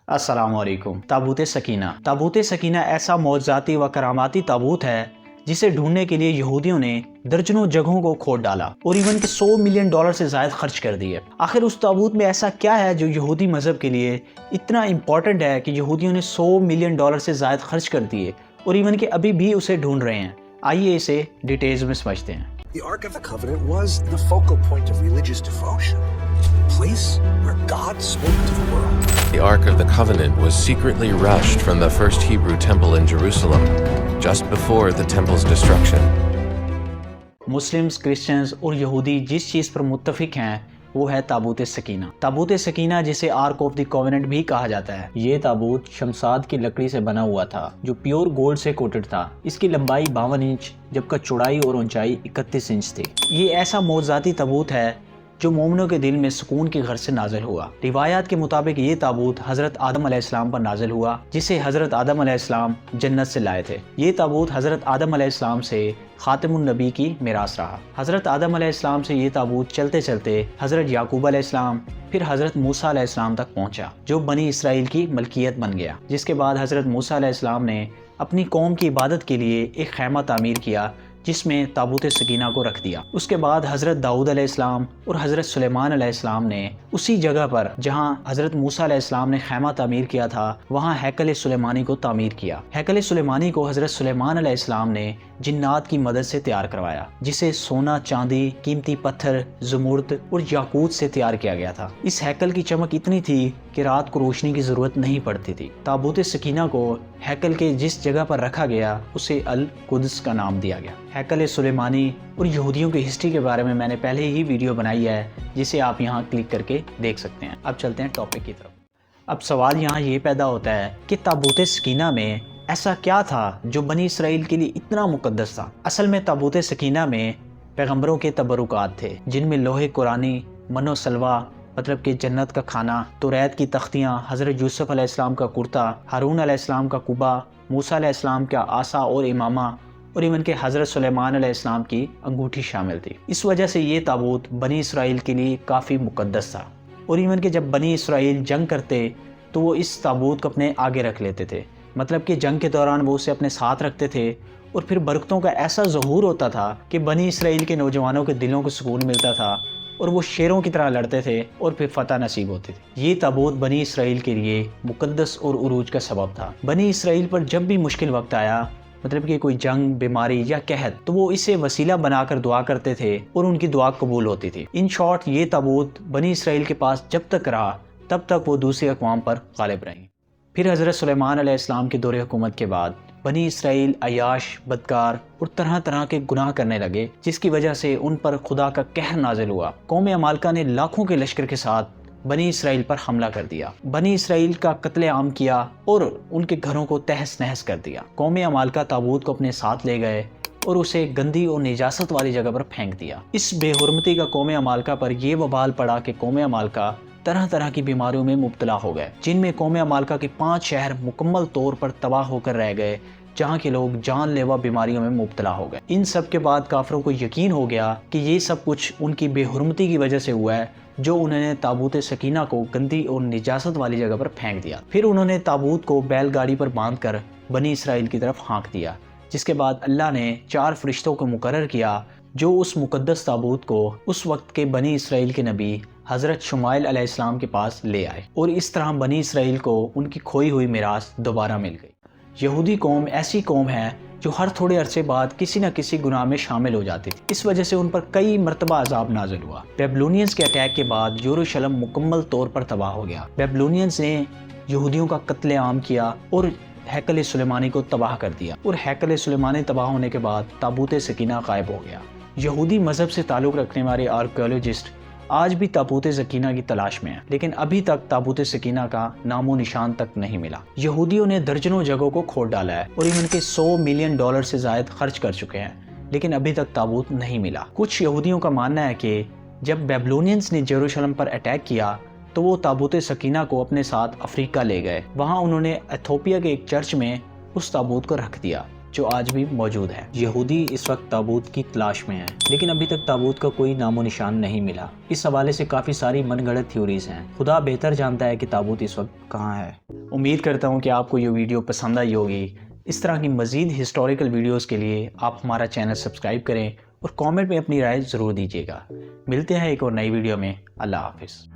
السلام علیکم۔ تابوت سکینہ۔ تابوت سکینہ ایسا معجزاتی و کراماتی تابوت ہے جسے ڈھونڈنے کے لیے یہودیوں نے درجنوں جگہوں کو کھود ڈالا اور ایون کہ $100 ملین سے زائد خرچ کر دیے۔ آخر اس تابوت میں ایسا کیا ہے جو یہودی مذہب کے لیے اتنا امپورٹنٹ ہے کہ یہودیوں نے $100 ملین سے زائد خرچ کر دیے اور ایون کہ ابھی بھی اسے ڈھونڈ رہے ہیں؟ آئیے اسے ڈیٹیلز میں سمجھتے ہیں۔ The Ark of the Covenant was the focal point of religious devotion, a place where God spoke to the world. The Ark of the Covenant was secretly rushed from the first Hebrew temple in Jerusalem, just before the temple's destruction. Muslims, Christians اور یہودی جس چیز پر متفق ہیں وہ ہے تابوت سکینہ۔ تابوت سکینہ جسے آرک آف دی کووننٹ بھی کہا جاتا ہے، یہ تابوت شمشاد کی لکڑی سے بنا ہوا تھا جو پیور گولڈ سے کوٹڈ تھا۔ اس کی لمبائی 52 انچ جبکہ چوڑائی اور اونچائی 31 انچ تھی۔ یہ ایسا معجزاتی تابوت ہے جو مومنوں کے دل میں سکون کی غرض سے نازل ہوا۔ روایات کے مطابق یہ تابوت حضرت آدم علیہ السلام پر نازل ہوا جسے حضرت آدم علیہ السلام جنت سے لائے تھے۔ یہ تابوت حضرت آدم علیہ السلام سے خاتم النبی کی میراث رہا۔ حضرت آدم علیہ السلام سے یہ تابوت چلتے چلتے حضرت یعقوب علیہ السلام پھر حضرت موسیٰ علیہ السلام تک پہنچا جو بنی اسرائیل کی ملکیت بن گیا، جس کے بعد حضرت موسیٰ علیہ السلام نے اپنی قوم کی عبادت کے لیے ایک خیمہ تعمیر کیا جس میں تابوت سکینہ کو رکھ دیا۔ اس کے بعد حضرت داؤد علیہ السلام اور حضرت سلیمان علیہ السلام نے اسی جگہ پر جہاں حضرت موسیٰ علیہ السلام نے خیمہ تعمیر کیا تھا وہاں ہیکل سلیمانی کو تعمیر کیا۔ ہیکل سلیمانی کو حضرت سلیمان علیہ السلام نے جنات کی مدد سے تیار کروایا جسے سونا، چاندی، قیمتی پتھر، زمرد اور یاقوت سے تیار کیا گیا تھا۔ اس ہیکل کی چمک اتنی تھی کہ رات کو روشنی کی ضرورت نہیں پڑتی تھی۔ تابوت سکینہ کو ہیکل کے جس جگہ پر رکھا گیا اسے القدس کا نام دیا گیا۔ ہیکل سلیمانی اور یہودیوں کی ہسٹری کے بارے میں میں نے پہلے ہی ویڈیو بنائی ہے جسے آپ یہاں کلک کر کے دیکھ سکتے ہیں۔ اب چلتے ہیں ٹاپک کی طرف۔ اب سوال یہاں یہ پیدا ہوتا ہے کہ تابوت سکینہ میں ایسا کیا تھا جو بنی اسرائیل کے لیے اتنا مقدس تھا؟ اصل میں تابوت سکینہ میں پیغمبروں کے تبرکات تھے جن میں لوح قرآنی، من و سلوہ مطلب کہ جنت کا کھانا، توریت کی تختیاں، حضرت یوسف علیہ السلام کا کرتا، ہارون علیہ السلام کا قبا، موسیٰ علیہ السلام کا عصا اور امامہ اور ایون کہ حضرت سلیمان علیہ السلام کی انگوٹھی شامل تھی۔ اس وجہ سے یہ تابوت بنی اسرائیل کے لیے کافی مقدس تھا اور ایون کہ جب بنی اسرائیل جنگ کرتے تو وہ اس تابوت کو اپنے آگے رکھ لیتے تھے، مطلب کہ جنگ کے دوران وہ اسے اپنے ساتھ رکھتے تھے اور پھر برکتوں کا ایسا ظہور ہوتا تھا کہ بنی اسرائیل کے نوجوانوں کے دلوں کو سکون ملتا تھا اور وہ شیروں کی طرح لڑتے تھے اور پھر فتح نصیب ہوتی تھی۔ یہ تابوت بنی اسرائیل کے لیے مقدس اور عروج کا سبب تھا۔ بنی اسرائیل پر جب بھی مشکل وقت آیا، مطلب کہ کوئی جنگ، بیماری یا قحط، تو وہ اسے وسیلہ بنا کر دعا کرتے تھے اور ان کی دعا قبول ہوتی تھی۔ ان شارٹ یہ تابوت بنی اسرائیل کے پاس جب تک رہا تب تک وہ دوسری اقوام پر غالب رہیں۔ پھر حضرت سلیمان علیہ السلام کی دور حکومت کے بعد بنی اسرائیل عیاش، بدکار اور طرح طرح کے گناہ کرنے لگے جس کی وجہ سے ان پر خدا کا قہر نازل ہوا۔ قوم عمالقہ نے لاکھوں کے لشکر کے ساتھ بنی اسرائیل پر حملہ کر دیا، بنی اسرائیل کا قتل عام کیا اور ان کے گھروں کو تہس نہس کر دیا۔ قوم عمالقہ تابوت کو اپنے ساتھ لے گئے اور اسے گندی اور نجاست والی جگہ پر پھینک دیا۔ اس بے حرمتی کا قوم عمالقہ پر یہ وبال پڑا کہ قوم عمالقہ طرح طرح کی بیماریوں میں مبتلا ہو گئے، جن میں قوم عمالقہ کے 5 شہر مکمل طور پر تباہ ہو کر رہ گئے جہاں کے لوگ جان لیوا بیماریوں میں مبتلا ہو گئے۔ ان سب کے بعد کافروں کو یقین ہو گیا کہ یہ سب کچھ ان کی بے حرمتی کی وجہ سے ہوا ہے جو انہوں نے تابوت سکینہ کو گندی اور نجاست والی جگہ پر پھینک دیا۔ پھر انہوں نے تابوت کو بیل گاڑی پر باندھ کر بنی اسرائیل کی طرف ہانک دیا، جس کے بعد اللہ نے 4 فرشتوں کو مقرر کیا جو اس مقدس تابوت کو اس وقت کے بنی اسرائیل کے نبی حضرت شمائیل علیہ السلام کے پاس لے آئے اور اس طرح بنی اسرائیل کو ان کی کھوئی ہوئی میراث دوبارہ مل گئی۔ یہودی قوم ایسی قوم ہے جو ہر تھوڑے عرصے بعد کسی نہ کسی گناہ میں شامل ہو جاتی تھی، اس وجہ سے ان پر کئی مرتبہ عذاب نازل ہوا۔ بیبلونینز کے اٹیک کے بعد یروشلم مکمل طور پر تباہ ہو گیا۔ بیبلونینز نے یہودیوں کا قتل عام کیا اور ہیکل سلیمانی کو تباہ کر دیا اور ہیکل سلیمانی تباہ ہونے کے بعد تابوت سکینہ غائب ہو گیا۔ یہودی مذہب سے تعلق رکھنے والے آرکیولوجسٹ آج بھی تابوت سکینہ کی تلاش میں ہیں، لیکن ابھی تک تابوت سکینہ کا نام و نشان تک نہیں ملا۔ یہودیوں نے درجنوں جگہوں کو کھود ڈالا ہے اور ایون کے $100 ملین سے زائد خرچ کر چکے ہیں، لیکن ابھی تک تابوت نہیں ملا۔ کچھ یہودیوں کا ماننا ہے کہ جب بیبلونینز نے یروشلم پر اٹیک کیا تو وہ تابوت سکینہ کو اپنے ساتھ افریقہ لے گئے۔ وہاں انہوں نے ایتھوپیا کے ایک چرچ میں اس تابوت کو رکھ دیا جو آج بھی موجود ہے۔ یہودی اس وقت تابوت کی تلاش میں ہیں، لیکن ابھی تک تابوت کا کوئی نام و نشان نہیں ملا۔ اس حوالے سے کافی ساری من گھڑت تھیوریز ہیں۔ خدا بہتر جانتا ہے کہ تابوت اس وقت کہاں ہے۔ امید کرتا ہوں کہ آپ کو یہ ویڈیو پسند آئی ہوگی۔ اس طرح کی مزید ہسٹوریکل ویڈیوز کے لیے آپ ہمارا چینل سبسکرائب کریں اور کامنٹ میں اپنی رائے ضرور دیجیے گا۔ ملتے ہیں ایک اور نئی ویڈیو میں۔ اللہ حافظ۔